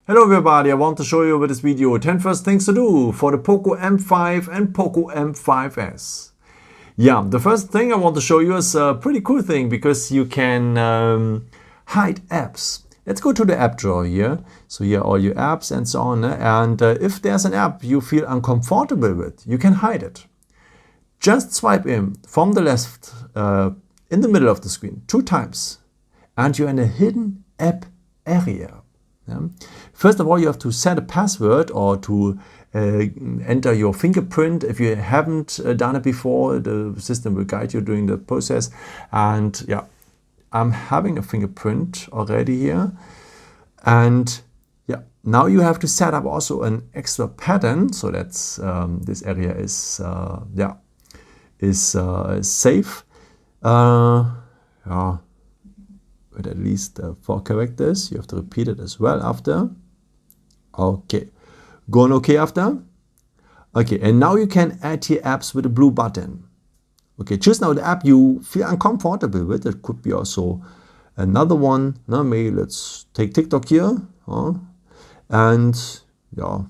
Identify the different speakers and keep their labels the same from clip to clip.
Speaker 1: Hello everybody, I want to show you with this video 10 first things to do for the Poco M5 and Poco M5s. Yeah, the first thing I want to show you is a pretty cool thing because you can hide apps. Let's go to the app drawer here. So here are all your apps and so on. And if there's an app you feel uncomfortable with, you can hide it. Just swipe in from the left in the middle of the screen 2 times and you're in a hidden app area. Yeah. First of all, you have to set a password or to enter your fingerprint. If you haven't done it before, the system will guide you during the process. And yeah, I'm having a fingerprint already here. And yeah, now you have to set up also an extra pattern. So that's this area is safe. Yeah. With at least 4 characters. You have to repeat it as well after. Okay. Go on OK after. Okay, and now you can add here apps with a blue button. Okay, choose now the app you feel uncomfortable with. It could be also another one. Now maybe let's take TikTok here. And yeah,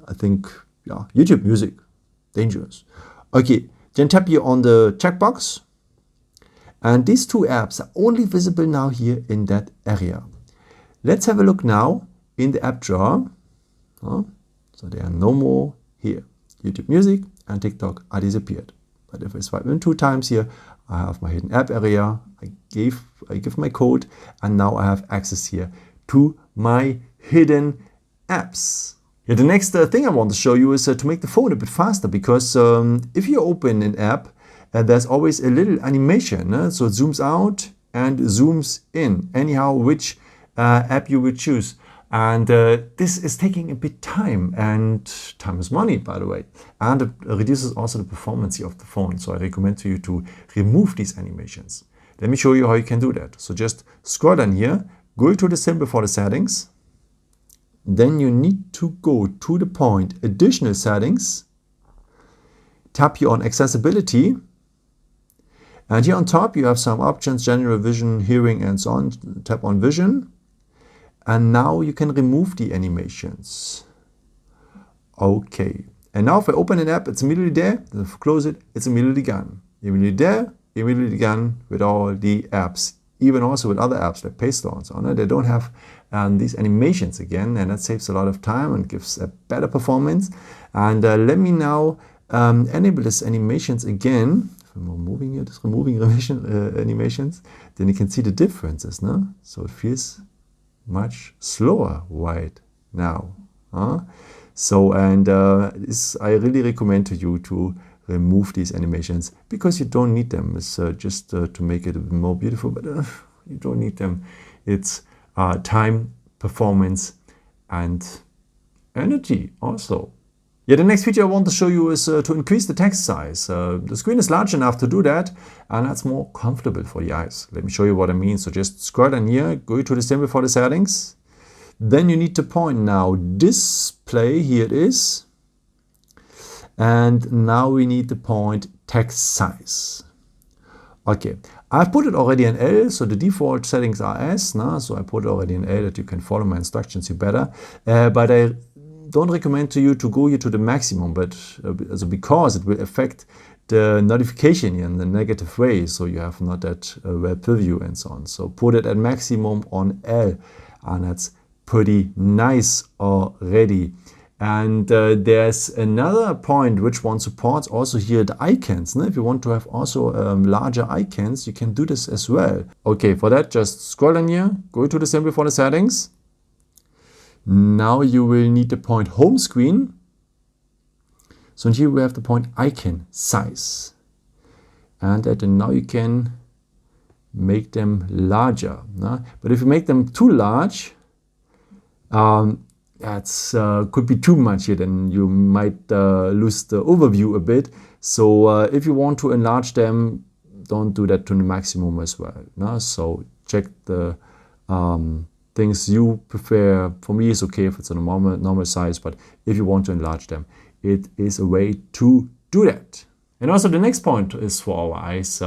Speaker 1: I think YouTube Music. Dangerous. Okay, then tap here on the checkbox. And these 2 apps are only visible now here in that area. Let's have a look now in the app drawer. So there are no more here. YouTube Music and TikTok are disappeared. But if I swipe in 2 times here, I have my hidden app area. I give my code, and now I have access here to my hidden apps. Yeah, the next thing I want to show you is to make the phone a bit faster, because if you open an app, there's always a little animation, so it zooms out and zooms in, anyhow which app you would choose. And this is taking a bit time, and time is money, by the way. And it reduces also the performance of the phone. So I recommend to you to remove these animations. Let me show you how you can do that. So just scroll down here, go to the symbol for the settings. Then you need to go to the point additional settings. Tap here on accessibility. And here on top you have some options, general vision, hearing and so on. Tap on vision. And now you can remove the animations. Okay. And now if I open an app, it's immediately there. If I close it, it's immediately gone. Immediately there, immediately gone with all the apps. Even also with other apps like Play Store and so on. They don't have these animations again, and that saves a lot of time and gives a better performance. And let me now enable this animations again. I'm removing here, just removing animations, then you can see the differences, no? So it feels much slower right now. So, and this I really recommend to you to remove these animations, because you don't need them. It's just to make it a bit more beautiful, but you don't need them. It's time, performance, and energy also. Yeah, the next feature I want to show you is to increase the text size. The screen is large enough to do that, and that's more comfortable for the eyes. Let me show you what I mean. So just scroll down here, go to the symbol for the settings. Then you need to point now display, here it is. And now we need to point text size. Okay, I've put it already in L, so the default settings are S. No? So I put it already in L that you can follow my instructions here better. But I don't recommend to you to go here to the maximum, but because it will affect the notification in the negative way, so you have not that web preview and so on. So put it at maximum on L, and that's pretty nice already. And there's another point which one supports also here, the icons. If you want to have also larger icons, you can do this as well. Okay, for that just scroll down here, go to the symbol for the settings. Now you will need the point home screen. So here we have the point icon size. And now you can make them larger. But if you make them too large, that's could be too much here, then you might lose the overview a bit. So if you want to enlarge them, don't do that to the maximum as well. So check the things you prefer. For me, it's okay if it's a normal size, but if you want to enlarge them, it is a way to do that. And also the next point is for our eyes.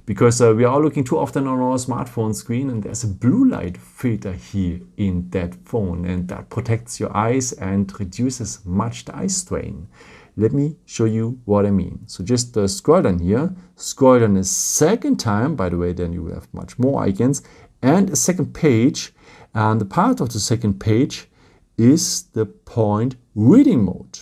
Speaker 1: because we are looking too often on our smartphone screen, and there's a blue light filter here in that phone, and that protects your eyes and reduces much the eye strain. Let me show you what I mean. So just scroll down here, scroll down a second time, by the way, then you will have much more icons, and a second page, and the part of the second page is the point reading mode.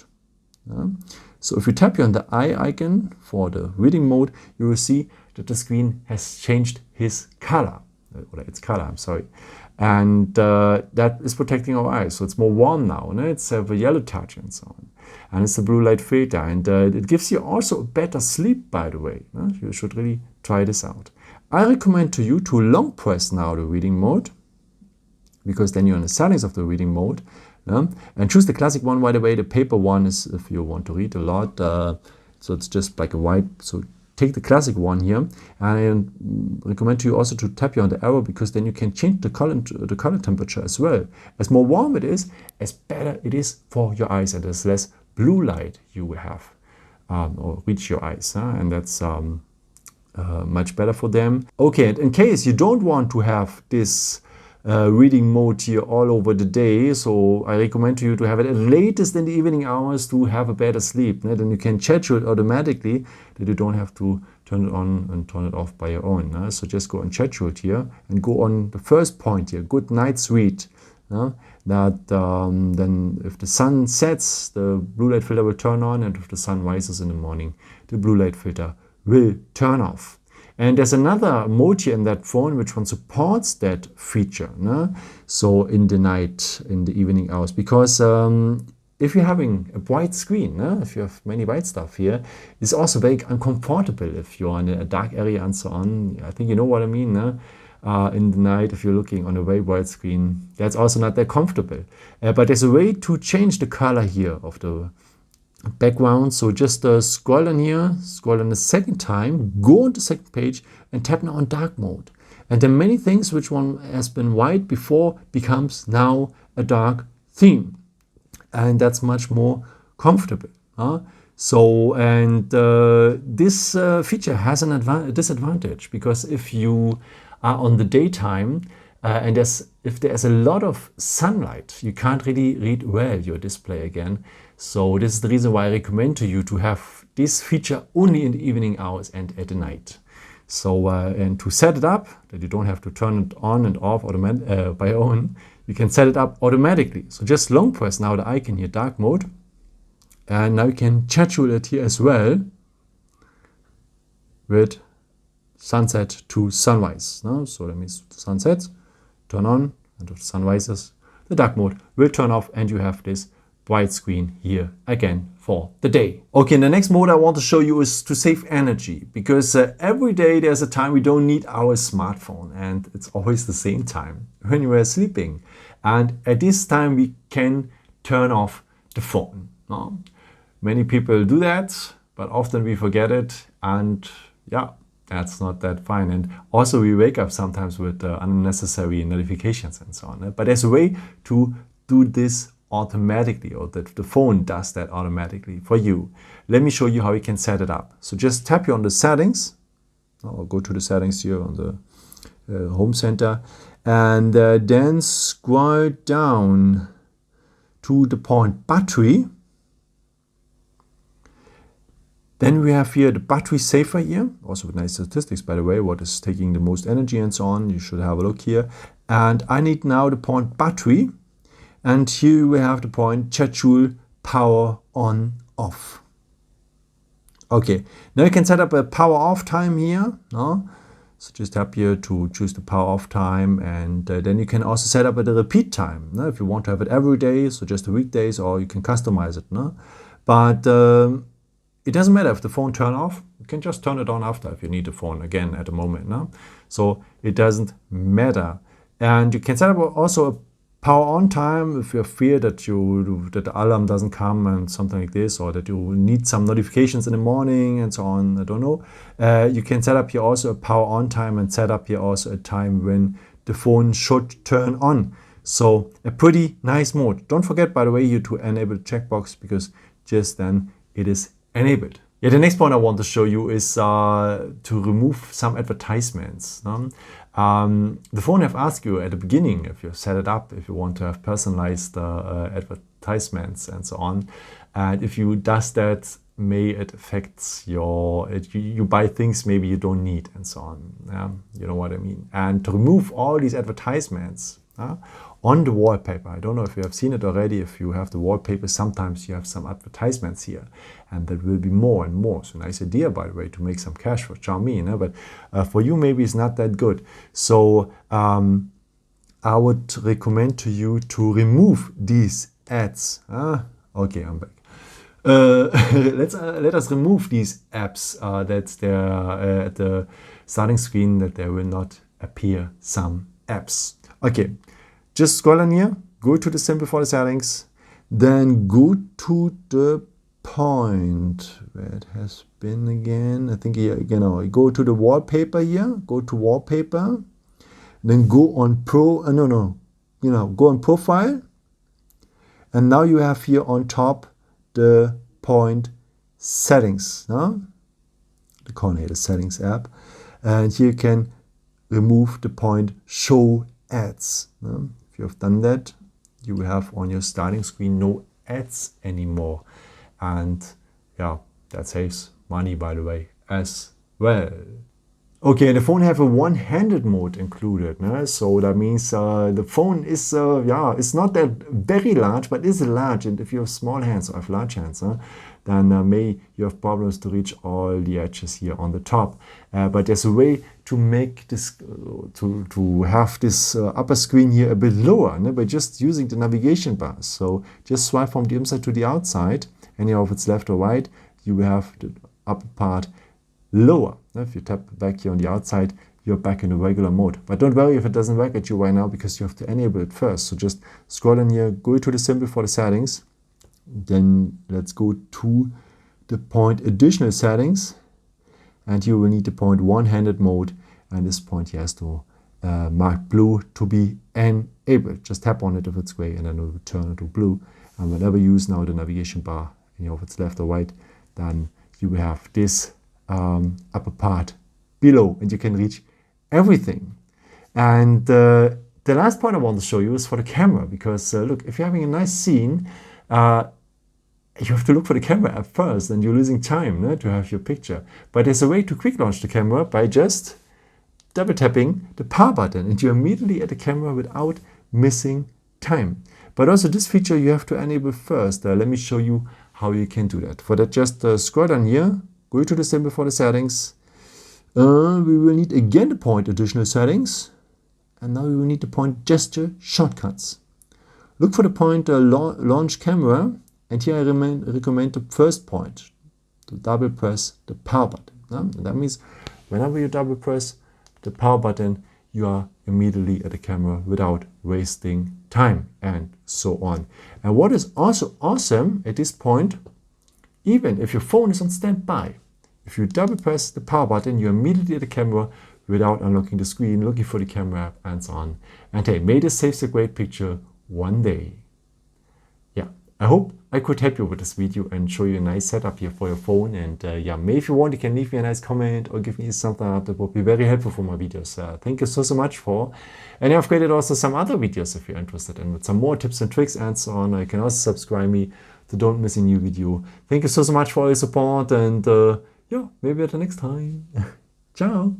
Speaker 1: So if you tap here on the eye icon for the reading mode, you will see that the screen has changed its color, I'm sorry. And that is protecting our eyes. So it's more warm now, no? It's a yellow touch and so on. And it's a blue light filter. And it gives you also a better sleep, by the way. No? You should really try this out. I recommend to you to long press now the reading mode, because then you're in the settings of the reading mode. And choose the classic one, by the way. The paper one is if you want to read a lot. So it's just like a white. So take the classic one here, and I recommend to you also to tap here on the arrow, because then you can change the color temperature as well. As more warm it is, as better it is for your eyes, and as less blue light you will have or reach your eyes, and that's much better for them. Okay, and in case you don't want to have this reading mode here all over the day, so I recommend to you to have it at latest in the evening hours to have a better sleep. Then you can schedule it automatically, that you don't have to turn it on and turn it off by your own. So just go and schedule it here and go on the first point here, good night's read. That then if the sun sets, the blue light filter will turn on, and if the sun rises in the morning, the blue light filter will turn off. And there's another mode here in that phone which one supports that feature. So in the night, in the evening hours, because if you're having a bright screen, if you have many white stuff here, it's also very uncomfortable if you're in a dark area and so on. I think you know what I mean. In the night, if you're looking on a very bright screen, that's also not that comfortable. But there's a way to change the color here of the background. So just scroll down here, scroll down the second time, go on the second page and tap now on dark mode. And then many things which one has been white before becomes now a dark theme. And that's much more comfortable. So, and this feature has a disadvantage, because if you are on the daytime and if there's a lot of sunlight, you can't really read well your display again. So this is the reason why I recommend to you to have this feature only in the evening hours and at the night. So and to set it up, that you don't have to turn it on and off by your own, you can set it up automatically. So just long press now the icon here, dark mode, and now you can schedule it here as well with sunset to sunrise. So that means the sun sets, turn on, and if the sun rises, the dark mode will turn off, and you have this bright screen here again for the day. Okay, and the next mode I want to show you is to save energy, because every day there's a time we don't need our smartphone, and it's always the same time when you are sleeping. And at this time we can turn off the phone. Many people do that, but often we forget it, and yeah, that's not that fine. And also we wake up sometimes with unnecessary notifications and so on. But there's a way to do this automatically, or that the phone does that automatically for you. Let me show you how you can set it up. So just tap here on the settings, or go to the settings here on the home center, and then scroll down to the point battery. Then we have here the battery saver here, also with nice statistics, by the way, what is taking the most energy and so on. You should have a look here. And I need now the point battery. And here we have the point schedule power on off. Okay, now you can set up a power off time here. So just tap here to choose the power off time, and then you can also set up the repeat time. If you want to have it every day, so just the weekdays, or you can customize it. But it doesn't matter if the phone turns off. You can just turn it on after if you need the phone again at the moment. So it doesn't matter. And you can set up also a power on time if you fear that the alarm doesn't come and something like this, or that you need some notifications in the morning and so on. I don't know. You can set up here also a power on time, and set up here also a time when the phone should turn on. So a pretty nice mode. Don't forget, by the way, here to enable the checkbox, because just then it is enabled. Yeah, the next point I want to show you is to remove some advertisements. The phone have asked you at the beginning, if you set it up, if you want to have personalized advertisements and so on. And if you does that, may it affects you buy things maybe you don't need and so on. You know what I mean? And to remove all these advertisements on the wallpaper, I don't know if you have seen it already. If you have the wallpaper, sometimes you have some advertisements here, and there will be more and more. So nice idea, by the way, to make some cash for Xiaomi, but for you maybe it's not that good. So I would recommend to you to remove these ads. Okay, I'm back. Let us remove these apps that they're at the starting screen, that there will not appear some apps. Okay, just scroll on here, go to the simple for the settings, then go to the point where it has been again. I think here, go to the wallpaper here, go to wallpaper, then go on go on profile, and now you have here on top the point settings, the Onehanded settings app, and here you can remove the point show ads. If you have done that, you will have on your starting screen no ads anymore, and yeah, that saves money, by the way, as well. Okay, and the phone have a one-handed mode included, so that means the phone is it's not that very large, but is large. And if you have small hands or have large hands, then may you have problems to reach all the edges here on the top. But there's a way to make this to have this upper screen here a bit lower, by just using the navigation bar. So just swipe from the inside to the outside, and if it's left or right, you will have the upper part lower. If you tap back here on the outside, you're back in the regular mode. But don't worry if it doesn't work at you right now, because you have to enable it first. So just scroll in here, go to the symbol for the settings, then let's go to the point additional settings, and you will need the point one-handed mode, and this point here has to mark blue to be enabled. Just tap on it if it's gray, and then it will turn to blue. And whenever you use now the navigation bar, if it's left or right, then you will have this upper part below, and you can reach everything. And the last point I want to show you is for the camera, because look, if you're having a nice scene, you have to look for the camera app first, and you're losing time to have your picture. But there's a way to quick launch the camera by just double tapping the power button, and you're immediately at the camera without missing time. But also this feature you have to enable first. Let me show you how you can do that. For that, just scroll down here, go to the symbol for the settings. We will need again the point additional settings, and now we will need the point gesture shortcuts. Look for the point launch camera, and here I recommend the first point to double press the power button. That means whenever you double press the power button, you are immediately at the camera without wasting time, and so on. And what is also awesome at this point, even if your phone is on standby, if you double press the power button, you're immediately at the camera without unlocking the screen, looking for the camera app, and so on. And hey, may this saves a great picture one day. Yeah, I hope I could help you with this video and show you a nice setup here for your phone. And maybe if you want, you can leave me a nice comment or give me something up. That would be very helpful for my videos. Thank you so much for. And I've created also some other videos if you're interested in, with some more tips and tricks and so on. You can also subscribe me to don't miss a new video. Thank you so much for all your support, and maybe at the next time. Ciao.